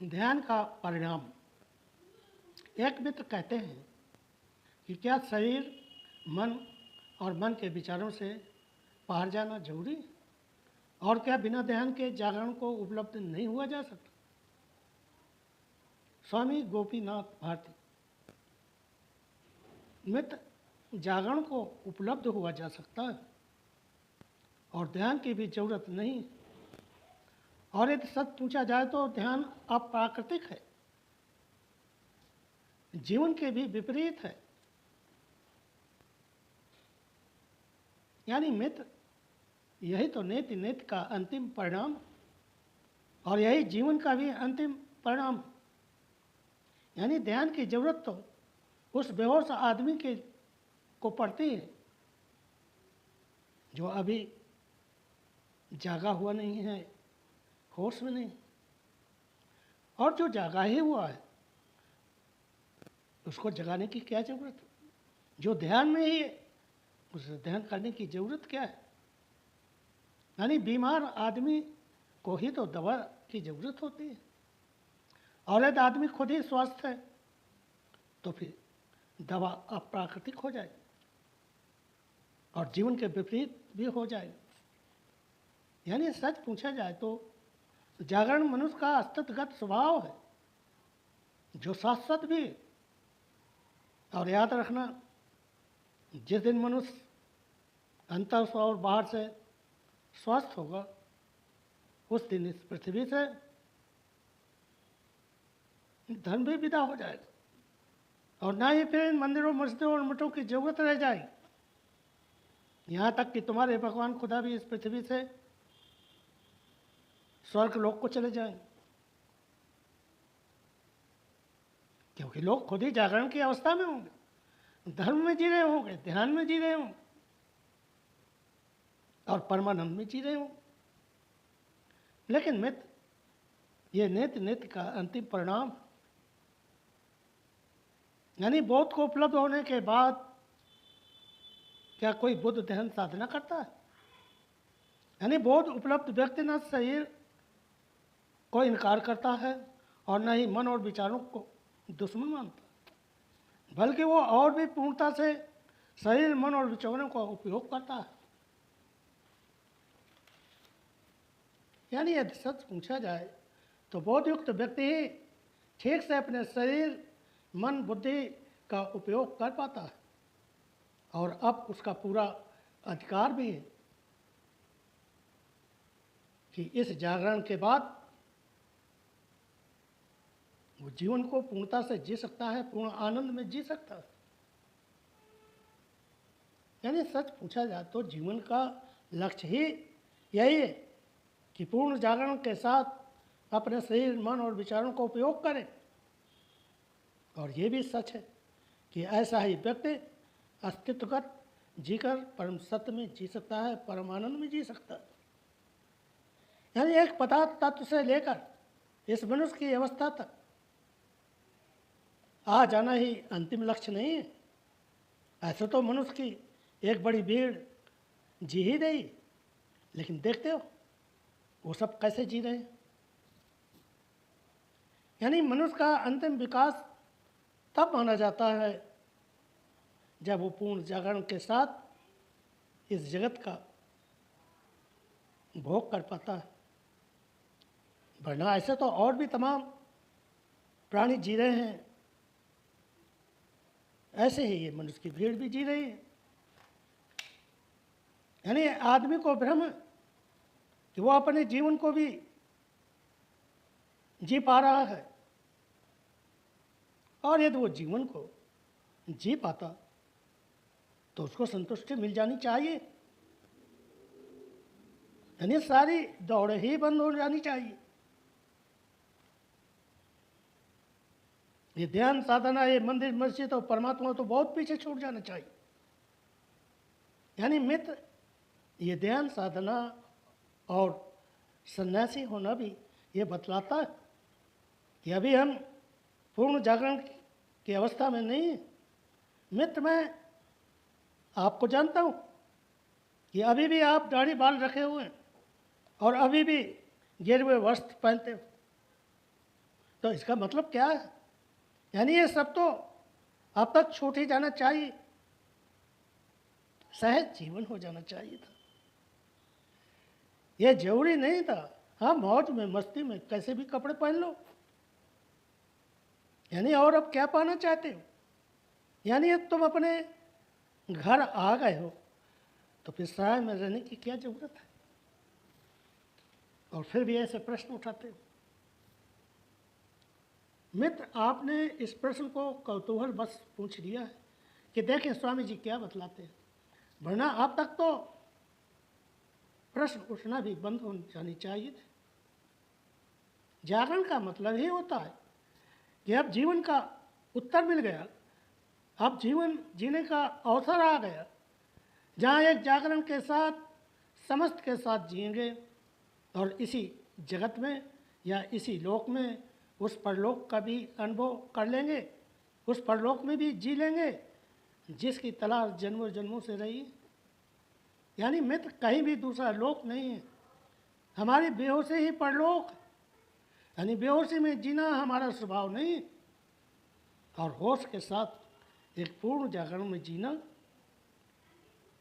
ध्यान का परिणाम। एक मित्र कहते हैं कि क्या शरीर, मन और मन के विचारों से पार जाना जरूरी है? और क्या बिना ध्यान के जागरण को उपलब्ध नहीं हुआ जा सकता? स्वामी गोपीनाथ भारती। मित्र, जागरण को उपलब्ध हुआ जा सकता है और ध्यान की भी जरूरत नहीं। और यदि सच पूछा जाए तो ध्यान अप्राकृतिक है, जीवन के भी विपरीत है। यानी मित्र, यही तो नेति नेति का अंतिम परिणाम और यही जीवन का भी अंतिम परिणाम। यानी ध्यान की जरूरत तो उस बेहोश आदमी को पड़ती है जो अभी जागा हुआ नहीं है, होश में नहीं। और जो जागा ही हुआ है उसको जगाने की क्या जरूरत है? जो ध्यान में ही है उसे ध्यान करने की जरूरत क्या है? यानी बीमार आदमी को ही तो दवा की जरूरत होती है, और यदि आदमी खुद ही स्वस्थ है तो फिर दवा अप्राकृतिक हो जाएगी और जीवन के विपरीत भी हो जाएगी। यानी सच पूछा जाए तो जागरण मनुष्य का अस्तित्वगत स्वभाव है जो शाश्वत भी है। और याद रखना, जिस दिन मनुष्य अंतर से और बाहर से स्वस्थ होगा उस दिन इस पृथ्वी से धन भी विदा हो जाएगा और ना ही फिर इन मंदिरों, मस्जिदों और मठों की जरूरत रह जाएगी। यहाँ तक कि तुम्हारे भगवान खुदा भी इस पृथ्वी से स्वर्ग लोक को चले जाएंगे, क्योंकि लोग खुद ही जागरण की अवस्था में होंगे, धर्म में जी रहे होंगे, ध्यान में जी रहे होंगे और परमानंद में जी रहे होंगे। लेकिन मित्र, ये नेति नेति का अंतिम परिणाम। यानी बोध को उपलब्ध होने के बाद क्या कोई बुद्ध ध्यान साधना करता है? यानी बोध उपलब्ध व्यक्ति न शरीर को इनकार करता है और न ही मन और विचारों को दुश्मन मानता, बल्कि वो और भी पूर्णता से शरीर, मन और विचारों का उपयोग करता है। यानी यदि सच पूछा जाए तो बोधयुक्त व्यक्ति ही ठीक से अपने शरीर, मन, बुद्धि का उपयोग कर पाता है और अब उसका पूरा अधिकार भी है कि इस जागरण के बाद वो जीवन को पूर्णता से जी सकता है, पूर्ण आनंद में जी सकता है। यानी सच पूछा जाए तो जीवन का लक्ष्य ही यही है कि पूर्ण जागरण के साथ अपने शरीर, मन और विचारों का उपयोग करें। और ये भी सच है कि ऐसा ही व्यक्ति अस्तित्वगत जीकर परम सत्य में जी सकता है, परम आनंद में जी सकता है। यानी एक पदार्थ तत्व से लेकर इस मनुष्य की अवस्था तक आ जाना ही अंतिम लक्ष्य नहीं है। ऐसे तो मनुष्य की एक बड़ी भीड़ जी ही रही, लेकिन देखते हो वो सब कैसे जी रहे हैं। यानी मनुष्य का अंतिम विकास तब माना जाता है जब वो पूर्ण जागरण के साथ इस जगत का भोग कर पाता है। वरना ऐसे तो और भी तमाम प्राणी जी रहे हैं, ऐसे ही ये मनुष्य की भीड़ भी जी रही है। यानी आदमी को भ्रम है कि वो अपने जीवन को भी जी पा रहा है, और यदि वो जीवन को जी पाता तो उसको संतुष्टि मिल जानी चाहिए। यानी सारी दौड़ ही बंद हो जानी चाहिए। ये ध्यान साधना, ये मंदिर, मस्जिद और परमात्मा तो बहुत पीछे छूट जाना चाहिए। यानी मित्र, ये ध्यान साधना और सन्यासी होना भी ये बतलाता है कि अभी हम पूर्ण जागरण की अवस्था में नहीं है। मित्र, मैं आपको जानता हूँ कि अभी भी आप दाढ़ी बाल रखे हुए हैं और अभी भी गिरे हुए वस्त्र पहनते हो, तो इसका मतलब क्या है? यानी ये सब तो अब तक छूट ही जाना चाहिए, सहज जीवन हो जाना चाहिए था। ये जरूरी नहीं था हाँ मौज में मस्ती में कैसे भी कपड़े पहन लो। यानी और अब क्या पाना चाहते हो? यानी अब तुम अपने घर आ गए हो तो फिर सराय में रहने की क्या जरूरत है? और फिर भी ऐसे प्रश्न उठाते हो। मित्र, आपने इस प्रश्न को कौतूहल बस पूछ लिया है कि देखें स्वामी जी क्या बतलाते हैं, वरना अब तक तो प्रश्न उठना भी बंद हो जानी चाहिए थे। जागरण का मतलब ही होता है कि अब जीवन का उत्तर मिल गया, अब जीवन जीने का अवसर आ गया, जहाँ एक जागरण के साथ समस्त के साथ जिएंगे और इसी जगत में या इसी लोक में उस परलोक का भी अनुभव कर लेंगे, उस परलोक में भी जी लेंगे जिसकी तलाश जन्मों जन्मों से रही। यानी मित्र, कहीं भी दूसरा लोक नहीं है, हमारी बेहोशी ही परलोक है। यानी बेहोशी में जीना हमारा स्वभाव नहीं है, और होश के साथ एक पूर्ण जागरण में जीना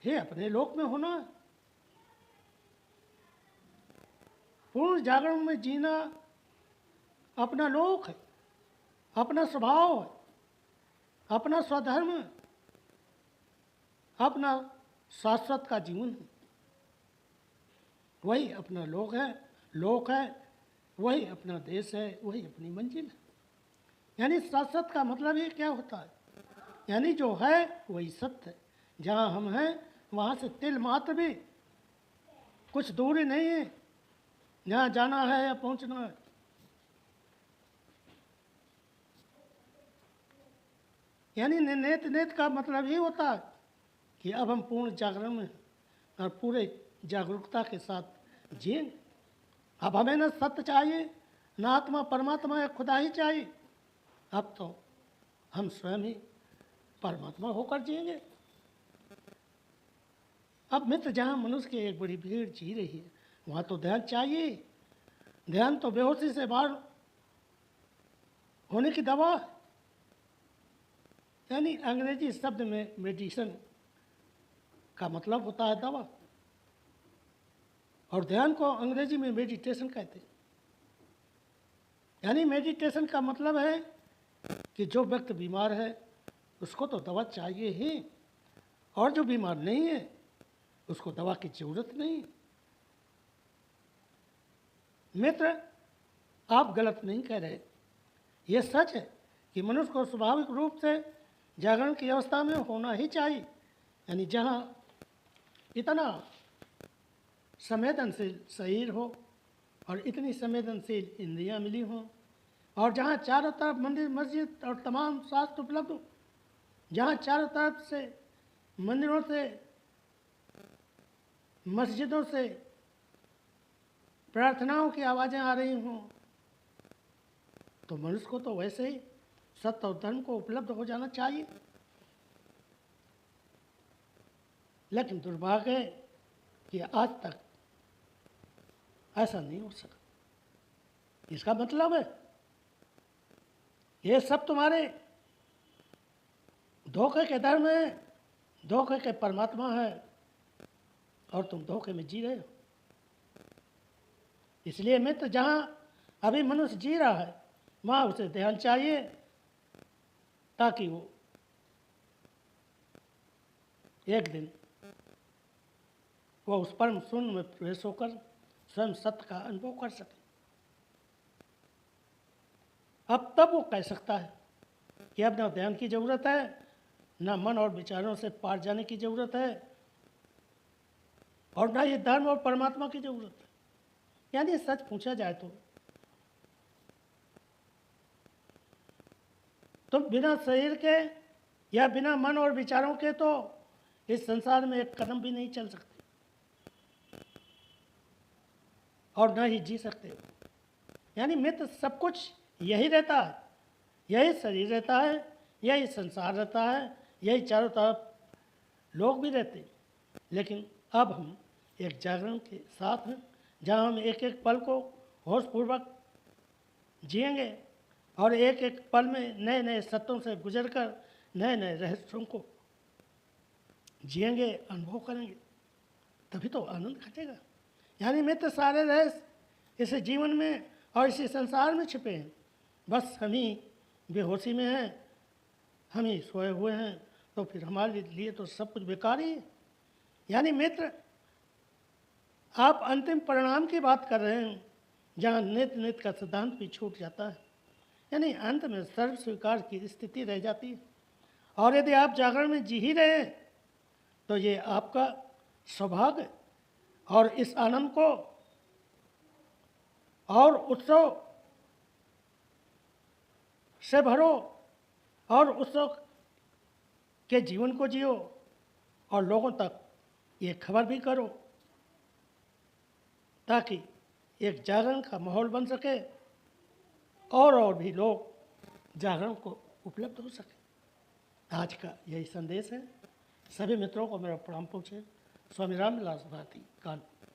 ही अपने लोक में होना है। पूर्ण जागरण में जीना अपना लोक है, अपना स्वभाव है, अपना स्वधर्म है, अपना शाश्वत का जीवन है। वही अपना लोक है, वही अपना देश है, वही अपनी मंजिल है। यानी शाश्वत का मतलब ये क्या होता है? यानी जो है वही सत्य है। जहाँ हम हैं वहाँ से तिल मात्र भी कुछ दूरी नहीं है, जहाँ जाना है या पहुँचना है। यानी नेत नेत का मतलब ही होता है कि अब हम पूर्ण जागरण में और पूरे जागरूकता के साथ जिएंगे। अब हमें न सत्य चाहिए, न आत्मा परमात्मा या खुदा ही चाहिए, अब तो हम स्वयं ही परमात्मा होकर जिएंगे। अब मित्र, जहाँ मनुष्य की एक बड़ी भीड़ जी रही है वहाँ तो ध्यान चाहिए। ध्यान तो बेहोशी से बाहर होने की दवा है। यानी अंग्रेजी शब्द में मेडिसिन का मतलब होता है दवा, और ध्यान को अंग्रेजी में मेडिटेशन कहते हैं। यानी मेडिटेशन का मतलब है कि जो व्यक्ति बीमार है उसको तो दवा चाहिए ही, और जो बीमार नहीं है उसको दवा की जरूरत नहीं। मित्र, आप गलत नहीं कह रहे, ये सच है कि मनुष्य को स्वाभाविक रूप से जागरण की अवस्था में होना ही चाहिए। यानी जहाँ इतना संवेदनशील शरीर हो और इतनी संवेदनशील इंद्रियाँ मिली हों, और जहाँ चारों तरफ मंदिर मस्जिद और तमाम शास्त्र उपलब्ध हो, जहाँ चारों तरफ से मंदिरों से मस्जिदों से प्रार्थनाओं की आवाज़ें आ रही हों, तो मनुष्य को तो वैसे ही सत्य और धर्म को उपलब्ध हो जाना चाहिए। लेकिन दुर्भाग्य है कि आज तक ऐसा नहीं हो सका। इसका मतलब है ये सब तुम्हारे धोखे के धर्म है, धोखे के परमात्मा है, और तुम धोखे में जी रहे हो। इसलिए मित्र, जहाँ अभी मनुष्य जी रहा है वहाँ उसे ध्यान चाहिए, ताकि वो एक दिन वो उस परम शून्य में प्रवेश होकर स्वयं सत्य का अनुभव कर सके। अब तब वो कह सकता है कि अब न ध्यान की जरूरत है, न मन और विचारों से पार जाने की जरूरत है, और न ये धर्म और परमात्मा की जरूरत है। यानी सच पूछा जाए तो तुम बिना शरीर के या बिना मन और विचारों के तो इस संसार में एक कदम भी नहीं चल सकते और न ही जी सकते हो। यानी मित्र, सब कुछ यही रहता है, यही शरीर रहता है, यही संसार रहता है, यही चारों तरफ लोग भी रहते हैं। लेकिन अब हम एक जागरण के साथ हैं, जहाँ हम एक एक पल को होशपूर्वक जिएंगे और एक एक पल में नए नए सत्यों से गुजरकर नए नए रहस्यों को जिएंगे, अनुभव करेंगे, तभी तो आनंद घटेगा। यानी मित्र सारे रहस्य इस जीवन में और इसी संसार में छिपे हैं, बस हम ही बेहोशी में हैं, हम ही सोए हुए हैं, तो फिर हमारे लिए तो सब कुछ बेकार ही है। यानी मित्र आप अंतिम परिणाम की बात कर रहे हैं, जहाँ नित्य नित्य का सिद्धांत भी छूट जाता है, यानी अंत में सर्व स्वीकार की स्थिति रह जाती है। और यदि आप जागरण में जी ही रहे हैं तो ये आपका सौभाग्य, और इस आनंद को और उत्सव से भरो और उत्सव के जीवन को जियो और लोगों तक ये खबर भी करो, ताकि एक जागरण का माहौल बन सके और भी लोग जागरण को उपलब्ध हो सके। आज का यही संदेश है। सभी मित्रों को मेरा प्रणाम पूछे। स्वामी रामविलास भारती, कानपुर।